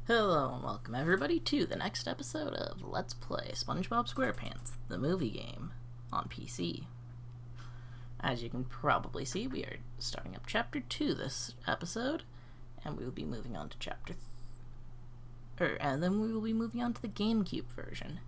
Hello and welcome everybody to the next episode of Let's Play Spongebob Squarepants, the movie game, on PC. As you can probably see, we are starting up Chapter 2 this episode, and we will be moving on to and then we will be moving on to the GameCube version.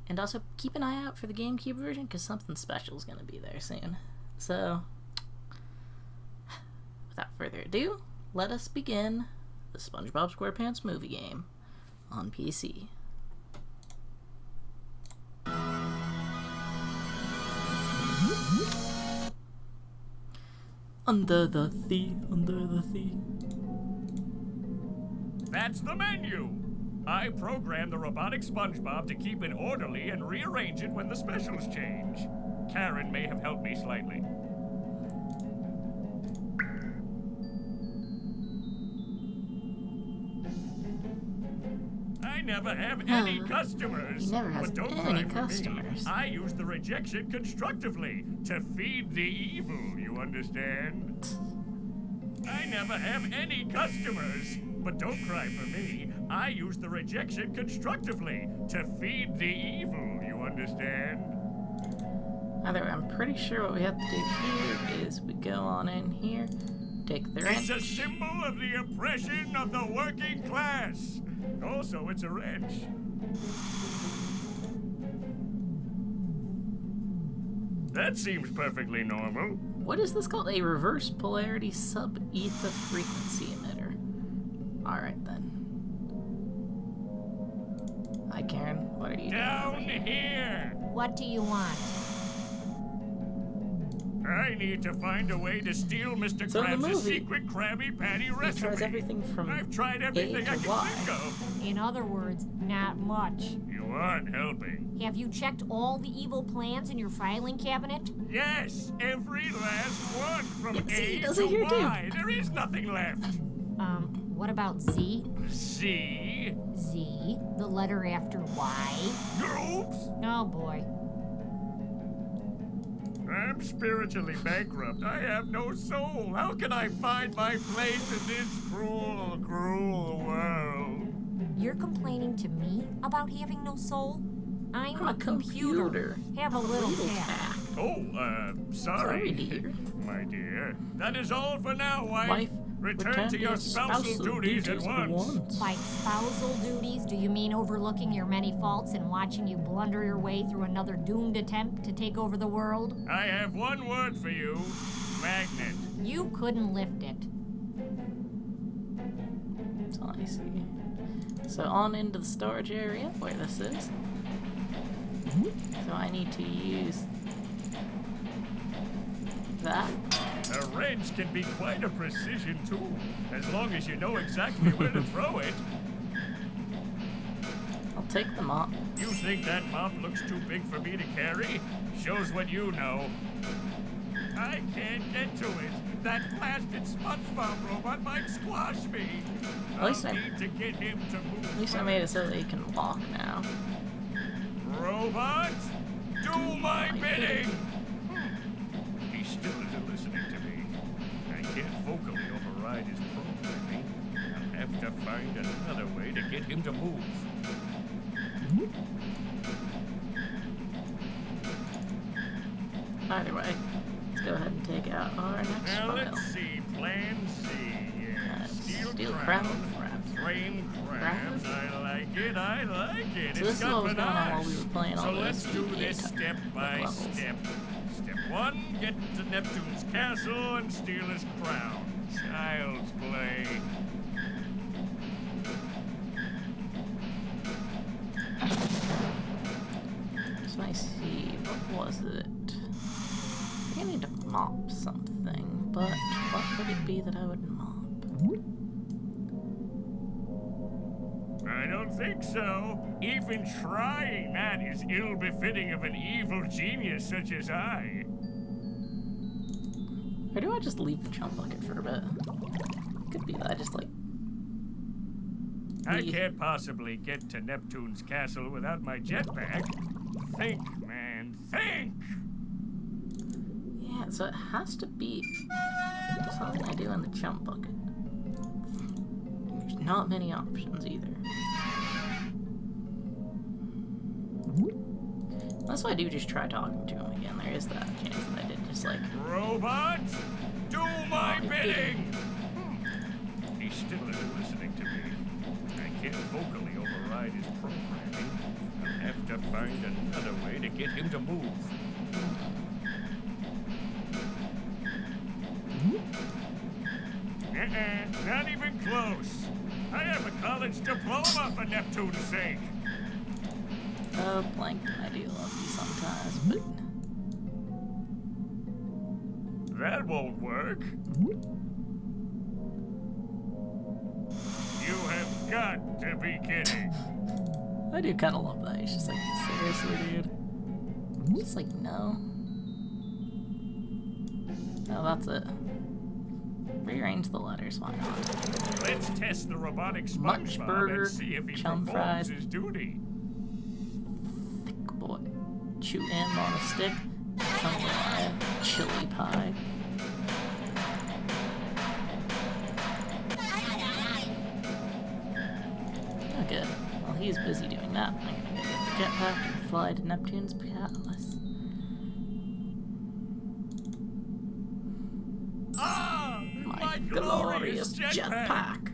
And also, keep an eye out for the GameCube version, because something special is going to be there soon. So, without further ado, let us begin the SpongeBob SquarePants movie game on PC. Under the sea, under the sea. That's the menu! I programmed the robotic SpongeBob to keep it orderly and rearrange it when the specials change. Karen may have helped me slightly. I never have any customers. He never has but don't any cry for customers. me. I use the rejection constructively to feed the evil, you understand? I never have any customers. But don't cry for me. I use the rejection constructively to feed the evil, you understand? Either way, I'm pretty sure what we have to do here is we go on in here, take the wrench. It's a symbol of the oppression of the working class. Also, it's a wrench. That seems perfectly normal. What is this called? A reverse polarity sub-ether frequency emitter. Alright then. Hi Karen, what are you Down doing? here! What do you want? I need to find a way to steal Mr. So in the Krabs' movie, secret Krabby Patty He recipe. tries everything from I've tried everything A I to can Y. think of. In other words, not much. You aren't helping. Have you checked all the evil plans in your filing cabinet? Yes, every last one from Yeah, see, he A does to it here, too. Y. There is nothing left. What about Z? Z. Z, the letter after Y? Oops. Oh boy. I'm spiritually bankrupt. I have no soul. How can I find my place in this cruel, cruel world? You're complaining to me about having no soul? I'm I'm a computer. Have a little Little tact. cat. Oh, Sorry, dear. My dear. That is all for now, wife. Wife, Return to your spousal duties at once. By spousal duties, do you mean overlooking your many faults and watching you blunder your way through another doomed attempt to take over the world? I have one word for you. Magnet. You couldn't lift it. That's all I see. So on into the storage area where this is. So I need to use that. A wrench can be quite a precision tool, as long as you know exactly where to throw it. I'll take the mop. You think that mop looks too big for me to carry? Shows what you know. I can't get to it. That blasted SpongeBob robot might squash me. At least I'll need to get him to move. At least I made it so that he can walk now. Robot, do my bidding! He still isn't listening to me. I can't vocally override his programming. I'll have to find another way to get him to move. Either way, let's go ahead and take out our next Now file. let's see. Plan C. Yeah. Steel crown crabs. Frame crabs. Crabs? I like it. I like it. So It's this is got what was going on while panache. we were playing So all let's those do GTA this step by levels. step. Step 1, get to Neptune's castle and steal his crown. Child's play. So I see, what was it? I need to mop something, but what would it be that I would mop? I don't think so. Even trying that is ill-befitting of an evil genius such as I. Or do I just leave the jump bucket for a bit? Could be that I just like... I can't possibly get to Neptune's castle without my jetpack. Think, man, think! Yeah, so it has to be something I do in the jump bucket. There's not many options either. That's why I do just try talking to him again. There is that chance that I did just like... Robot, do my bidding! He still isn't listening to me. I can't vocally override his programming. I'll have to find another way to get him to move. Not even close. I have a college diploma for Neptune's sake. Oh, Plankton, I do love you sometimes, but... That won't work. You have got to be kidding. I do kind of love that. He's just like, seriously, dude? Just like, no. Oh, that's it. Rearrange the letters, why not? Let's test the robotic Munch Spongebob burger, and see if he chum performs fries. his duty. Thick boy. Chew M on a stick. Chunk chili pie. Oh, good. While he's busy doing that, I'm gonna get the jetpack and fly to Neptune's palace. Ah! My glorious jetpack!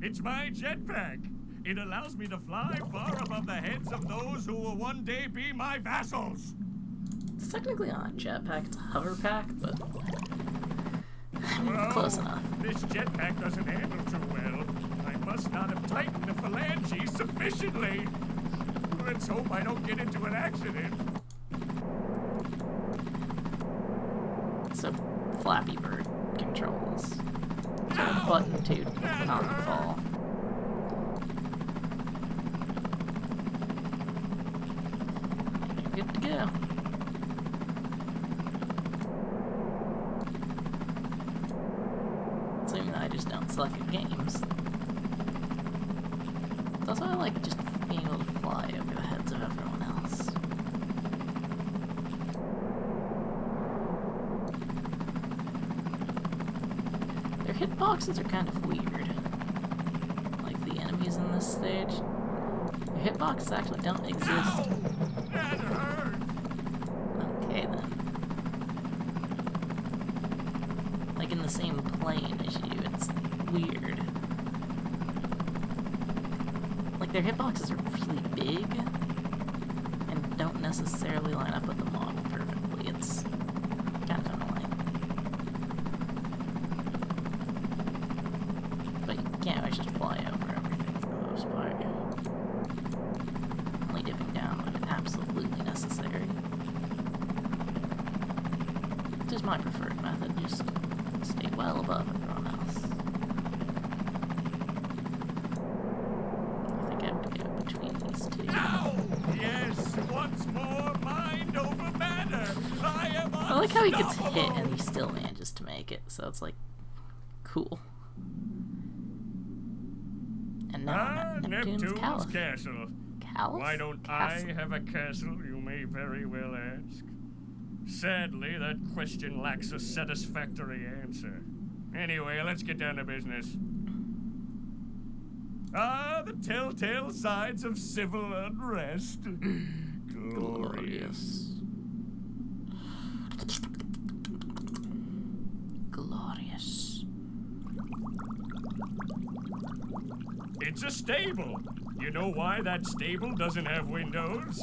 It's my jetpack. It allows me to fly far above the heads of those who will one day be my vassals. It's technically not a jetpack, it's a hover pack, but I mean, Whoa, close enough. This jetpack doesn't handle too well. I must not have tightened the phalanges sufficiently. Let's hope I don't get into an accident. So, Flappy Bird controls. So a button to not fall. You're good to go. Assuming that I just don't suck at games. That's why I like just being able to fly over the heads of everyone else. Their hitboxes are kind of weird. Like the enemies in this stage. Their hitboxes actually don't exist. Ow! That hurt! Okay then. Like in the same plane as you, it's weird. Like their hitboxes are really big and don't necessarily line up with the model perfectly. It's kind of annoying. But you can't always just fly over everything for the most part. Only dipping down when absolutely necessary. Which is my preferred method, just stay well above everyone else. I think I have to go between these two. Ow! Yes, once more, mind over matter. I am unstoppable. I like how he gets hit and he still manages to make it, so it's like, cool. And now I'm at Neptune's Neptune's Calice. castle. Calice? Why don't Castle. I have a castle, you may very well ask. Sadly, that question lacks a satisfactory answer. Anyway, let's get down to business. Ah, the telltale signs of civil unrest. Glorious. Glorious. It's a stable. You know why that stable doesn't have windows?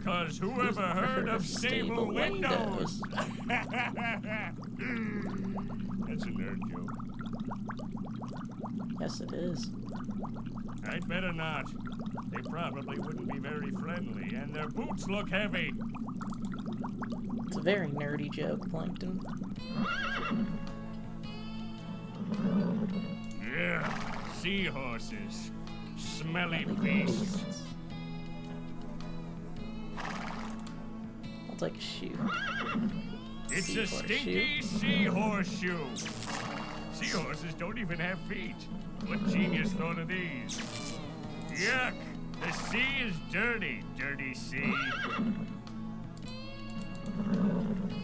'Cause whoever heard of stable windows? That's a nerd joke. Yes, it is. I'd better not. They probably wouldn't be very friendly, and their boots look heavy. It's a very nerdy joke, Plankton. Yeah, seahorses. Smelly beasts. I'll take a shoe. It's a Seahorse stinky seahorse shoe. Seahorses don't even have feet. What genius thought of these? Yuck! The sea is dirty, dirty sea.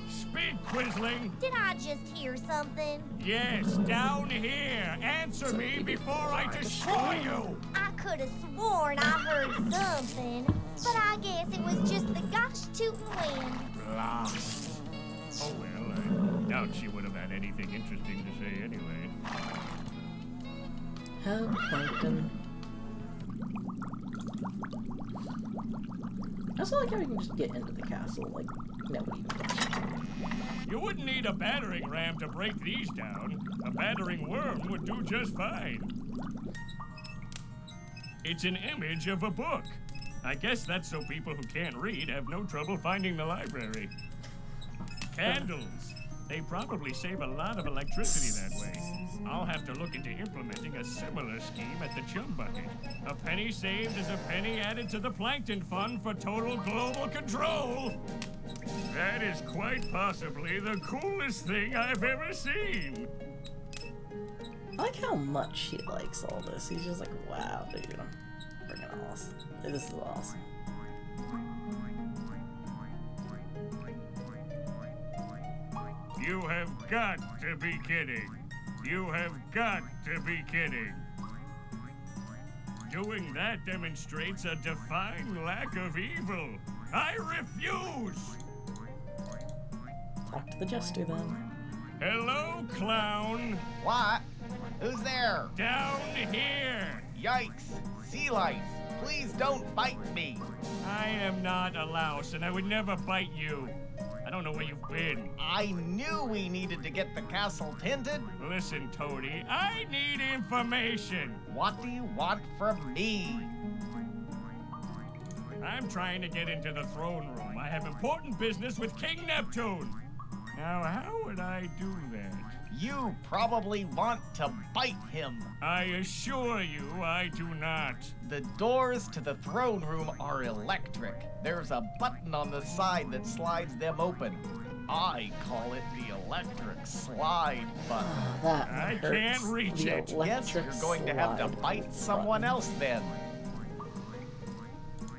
Speak, Quisling! Did I just hear something? Yes, down here! Answer me before I destroy you! I could have sworn I heard something, but I guess it was just the gosh tootin' wind. Blast! Oh well, I doubt she would have had anything interesting to say anyway. Help, Plankton. I also like how you can just get into the castle, like, nobody even touches you. You wouldn't need a battering ram to break these down. A battering worm would do just fine. It's an image of a book. I guess that's so people who can't read have no trouble finding the library. Candles. They probably save a lot of electricity that way. I'll have to look into implementing a similar scheme at the Chum Bucket. A penny saved is a penny added to the Plankton Fund for total global control. That is quite possibly the coolest thing I've ever seen. I like how much he likes all this. He's just like, wow, dude, I'm freaking awesome. This is awesome. You have got to be kidding. You have got to be kidding. Doing that demonstrates a defined lack of evil. I refuse! Talk to the jester then. Hello, clown. What? Who's there? Down here. Yikes! Sea lice! Please don't bite me! I am not a louse, and I would never bite you. I don't know where you've been. I knew we needed to get the castle tinted. Listen, Toady, I need information. What do you want from me? I'm trying to get into the throne room. I have important business with King Neptune. Now, how would I do that? You probably want to bite him. I assure you I do not. The doors to the throne room are electric. There's a button on the side that slides them open. I call it the electric slide button. That I hurts. can't reach The it. Yes, you're electric going to have to slide bite someone button. else then.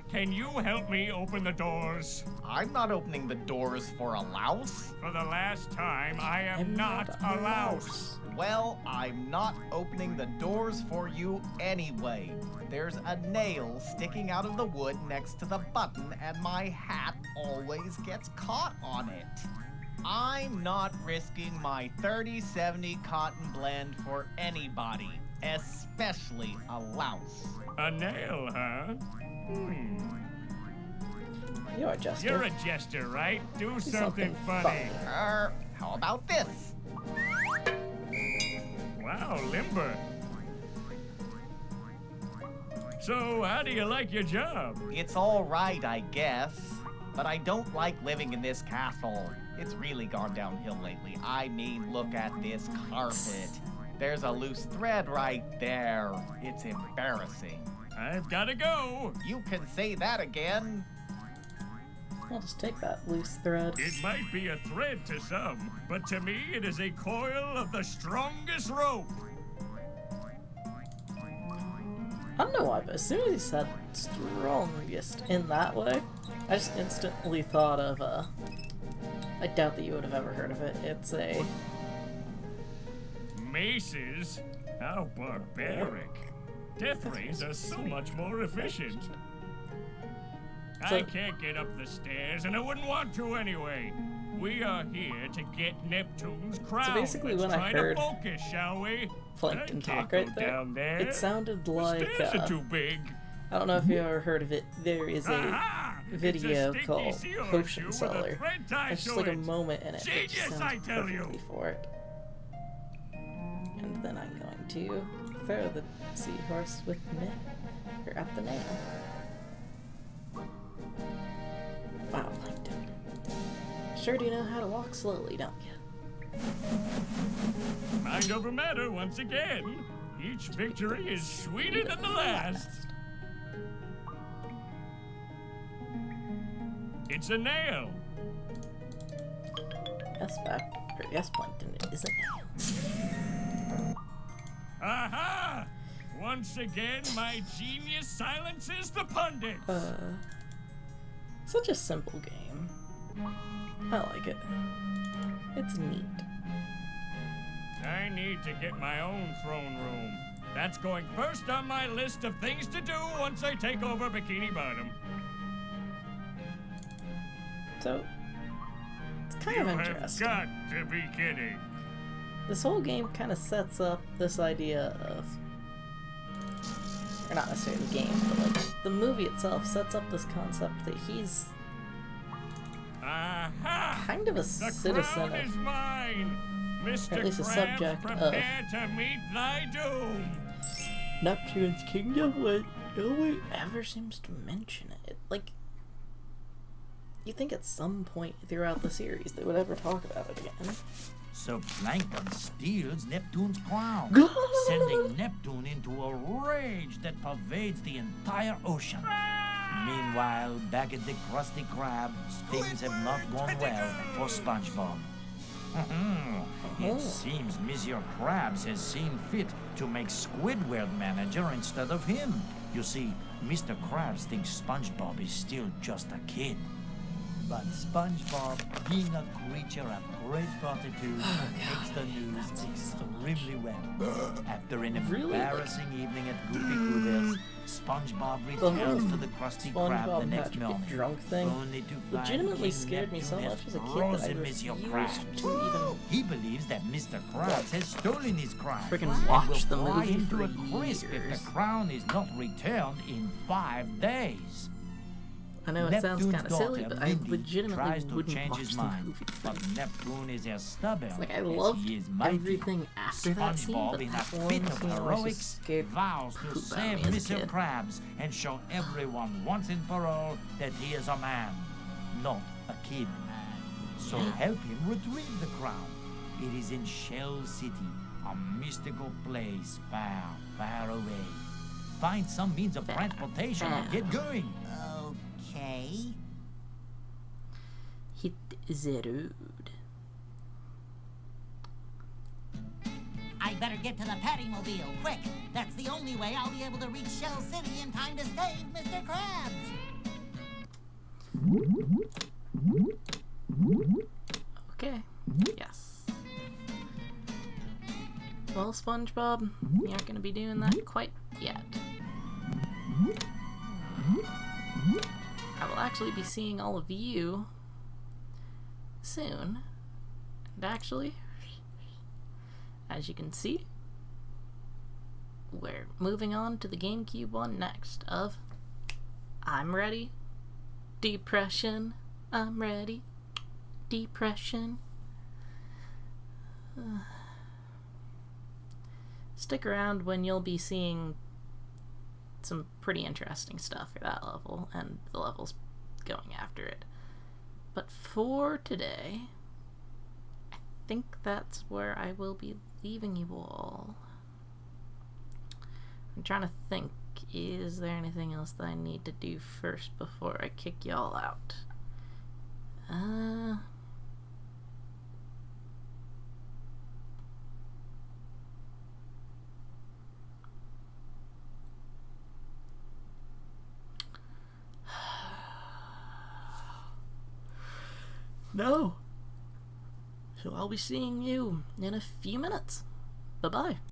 Can you help me open the doors? I'm not opening the doors for a louse. For the last time, I am I'm not a louse. Well, I'm not opening the doors for you anyway. There's a nail sticking out of the wood next to the button, and my hat always gets caught on it. I'm not risking my 30/70 cotton blend for anybody, especially a louse. A nail, huh? You're a jester. You're a jester, right? Do something funny. funny. How about this? Wow, limber. So, how do you like your job? It's all right, I guess. But I don't like living in this castle. It's really gone downhill lately. I mean, look at this carpet. There's a loose thread right there. It's embarrassing. I've gotta go. You can say that again. I'll just take that loose thread. It might be a thread to some, but to me it is a coil of the strongest rope. I don't know why, but as soon as he said strongest in that way, I just instantly thought of, I doubt that you would have ever heard of it. It's a... Maces? How barbaric. Death rays are so much more efficient. So- I can't get up the stairs, and I wouldn't want to anyway. We are here to get Neptune's crown. basically Let's when I try heard to focus, shall we? Plankton I talk can't right go there, down there. it sounded The like, stairs are too big. I don't know if you ever heard of it, there is a Aha! video It's a called stinky sea Potion horseshoe with a Seller. thread tied It's just to like a it. moment in it that just Genius, sounds I tell you. perfectly for it. And then I'm going to throw the seahorse with me, or at the nail. Wow, Plankton. Sure do know how to walk slowly, don't you? Mind over matter once again. Each victory is sweeter than the last. It's a nail. Yes, Plankton, it is a nail. Aha! Once again, my genius silences the pundits. Such a simple game. I like it. It's neat. I need to get my own throne room. That's going first on my list of things to do once I take over Bikini Bottom. So, it's kind of interesting. You have got to be kidding. This whole game kind of sets up this idea of, or not necessarily the game, but like the movie itself sets up this concept that he's kind of a citizen crown is of, mine. Mr. or at least a Krabs, subject of prepare to meet thy doom. Neptune's kingdom, when no one ever seems to mention it. Like, you think at some point throughout the series they would ever talk about it again. So Plankton steals Neptune's crown, sending Neptune into a rage that pervades the entire ocean. Meanwhile, back at the Krusty Krab, things have not gone well for Spongebob. It seems Monsieur Krabs has seen fit to make Squidward manager instead of him. You see, Mr. Krabs thinks Spongebob is still just a kid. But Spongebob, being a creature of great fortitude, takes the news extremely well. After an embarrassing evening at Goofy Goober's, Spongebob returns to the Krusty Krab the next morning, drunk thing only to find legitimately King scared me so Neptune much as a has kid that I frozen Monsieur refused Krabs. to even He believes that Mr. Krabs has stolen his crown freaking and watch the will fly movie into for a crisp if years. the crown is not returned in 5 days. I know it sounds Neptune's kind of silly, daughter, but I Mindy, legitimately tries to wouldn't change watch his the mind, movie. but Neptune is as stubborn Like, I as loved he is mighty. everything after that scene, SpongeBob, but in a that fit one of scene I was heroics, just scared vows to poop out of save me as a Mr. kid. Krabs and show everyone once and for all that he is a man, not a kid. So help him retrieve the crown. It is in Shell City, a mystical place far, far away. Find some means of transportation and get going. Okay. Hit the road. I better get to the Pattymobile, quick! That's the only way I'll be able to reach Shell City in time to save Mr. Krabs! Okay. Yes. Well, SpongeBob, you aren't going to be doing that quite yet. I will actually be seeing all of you soon. And actually, as you can see, we're moving on to the GameCube one next of I'm Ready, Depression, I'm Ready, Depression. Stick around when you'll be seeing some pretty interesting stuff for that level and the levels going after it. But for today, I think that's where I will be leaving you all. I'm trying to think, is there anything else that I need to do first before I kick y'all out? No. So I'll be seeing you in a few minutes. Bye-bye.